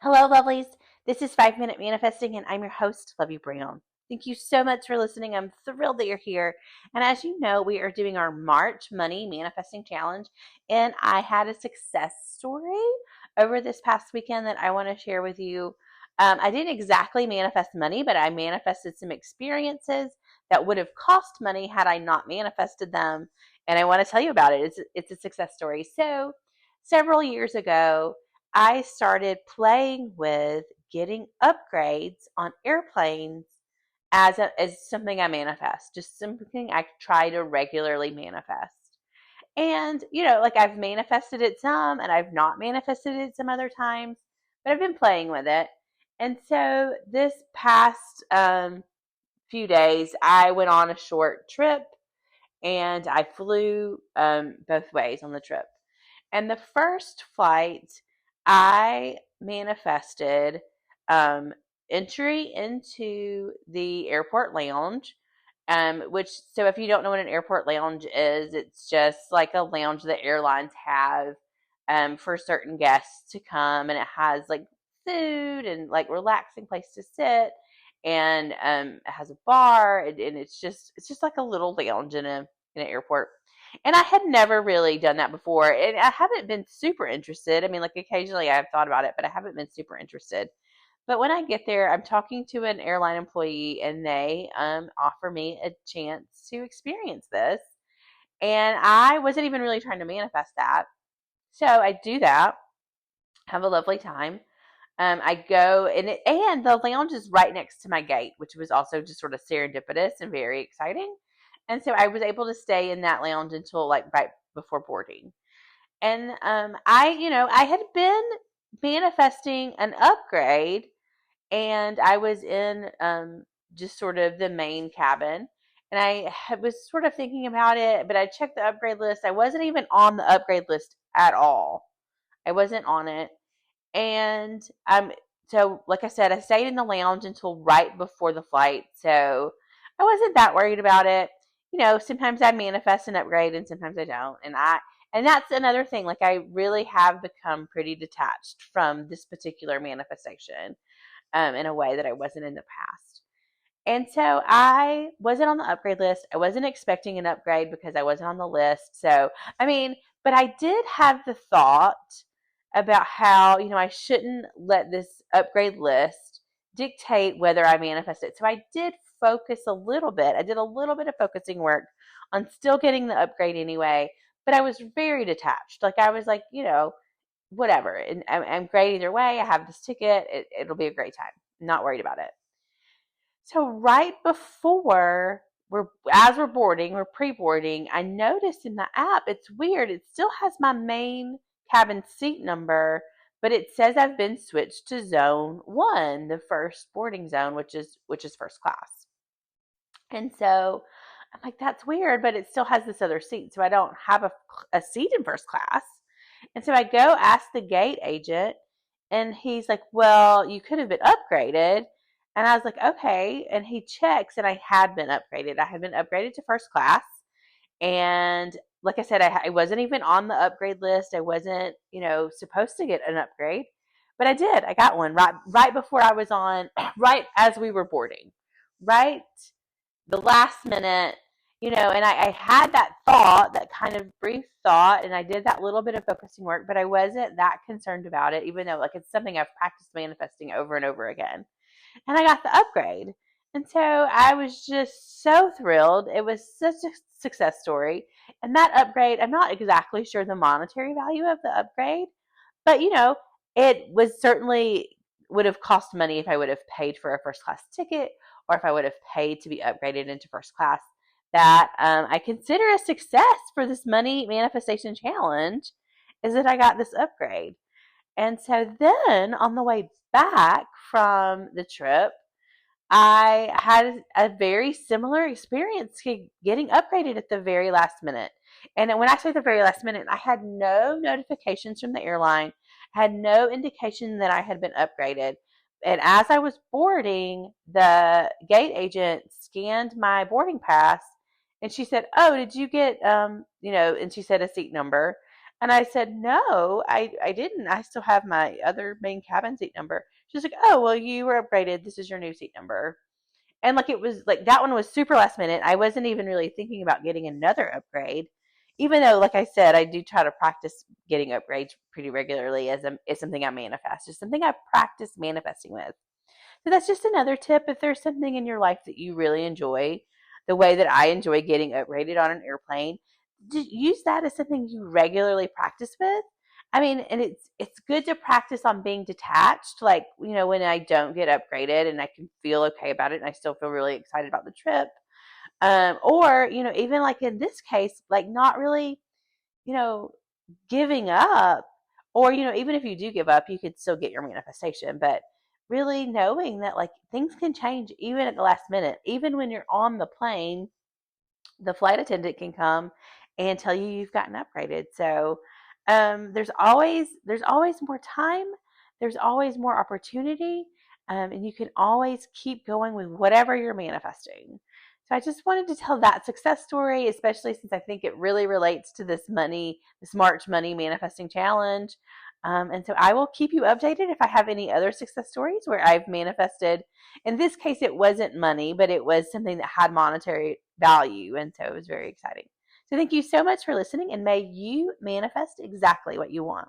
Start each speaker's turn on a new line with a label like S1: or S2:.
S1: Hello, lovelies. This is 5 Minute Manifesting, and I'm your host, Lovey Brown. Thank you so much for listening. I'm thrilled that you're here. And as you know, we are doing our March Money Manifesting Challenge, and I had a success story over this past weekend that I want to share with you. I didn't exactly manifest money, but I manifested some experiences that would have cost money had I not manifested them. And I want to tell you about it. It's a success story. So, several years ago, I started playing with getting upgrades on airplanes as something I manifest, just something I try to regularly manifest. And, like I've manifested it some and I've not manifested it some other times, but I've been playing with it. And so this past few days, I went on a short trip and I flew both ways on the trip. And the first flight, I manifested um, entry into the airport lounge. So if you don't know what an airport lounge is, it's just like a lounge that airlines have for certain guests to come, and it has like food and like relaxing place to sit, and it has a bar, and it's just like a little lounge in an airport. And I had never really done that before. And I haven't been super interested. I mean, like occasionally I've thought about it, but I haven't been super interested. But when I get there, I'm talking to an airline employee and they offer me a chance to experience this. And I wasn't even really trying to manifest that. So I do that, have a lovely time. I go and the lounge is right next to my gate, which was also just sort of serendipitous and very exciting. And so I was able to stay in that lounge until like right before boarding. And I had been manifesting an upgrade, and I was in just sort of the main cabin. And was sort of thinking about it, but I checked the upgrade list. I wasn't even on the upgrade list at all. I wasn't on it. And so like I said, I stayed in the lounge until right before the flight. So I wasn't that worried about it. Sometimes I manifest an upgrade and sometimes I don't. And that's another thing. Like I really have become pretty detached from this particular manifestation in a way that I wasn't in the past. And so I wasn't on the upgrade list. I wasn't expecting an upgrade because I wasn't on the list. So, but I did have the thought about how, I shouldn't let this upgrade list dictate whether I manifest it. So I did focus a little bit. I did a little bit of focusing work on still getting the upgrade anyway, but I was very detached. Like I was like, whatever. And I'm great either way. I have this ticket. It'll be a great time. I'm not worried about it. So right before as we're boarding, we're pre-boarding, I noticed in the app, it's weird. It still has my main cabin seat number, but it says I've been switched to zone 1, the first boarding zone, which is first class. And so I'm like, that's weird, but it still has this other seat. So I don't have a seat in first class. And so I go ask the gate agent, and he's like, well, you could have been upgraded. And I was like, okay. And he checks, and I had been upgraded. I had been upgraded to first class. And like I said, I wasn't even on the upgrade list. I wasn't, supposed to get an upgrade, but I did. I got one right before I was on, right as we were boarding, right the last minute, and I had that thought, that kind of brief thought, and I did that little bit of focusing work, but I wasn't that concerned about it, even though like it's something I've practiced manifesting over and over again. And I got the upgrade. And so I was just so thrilled. It was such a success story. And that upgrade, I'm not exactly sure the monetary value of the upgrade, but it was certainly would have cost money if I would have paid for a first class ticket or if I would have paid to be upgraded into first class. That I consider a success for this money manifestation challenge is that I got this upgrade. And so then on the way back from the trip, I had a very similar experience getting upgraded at the very last minute. And when I say the very last minute, I had no notifications from the airline. I had no indication that I had been upgraded. And as I was boarding, the gate agent scanned my boarding pass, and she said, "Oh, did you get and she said a seat number." And I said, no, I didn't. I still have my other main cabin seat number. She's like, oh, well, you were upgraded. This is your new seat number. And like it was like that one was super last minute. I wasn't even really thinking about getting another upgrade, even though, like I said, I do try to practice getting upgrades pretty regularly as something I manifest. It's something I practice manifesting with. So that's just another tip. If there's something in your life that you really enjoy, the way that I enjoy getting upgraded on an airplane, use that as something you regularly practice with. I mean, and it's good to practice on being detached. Like, when I don't get upgraded and I can feel okay about it and I still feel really excited about the trip. Or, even like in this case, like not really, you know, giving up, or even if you do give up, you could still get your manifestation, but really knowing that like things can change even at the last minute. Even when you're on the plane, the flight attendant can come and tell you you've gotten upgraded. So there's always more time, there's always more opportunity, and you can always keep going with whatever you're manifesting. So I just wanted to tell that success story, especially since I think it really relates to this March Money Manifesting Challenge. And so I will keep you updated if I have any other success stories where I've manifested. In this case, it wasn't money, but it was something that had monetary value. And so it was very exciting. So thank you so much for listening, and may you manifest exactly what you want.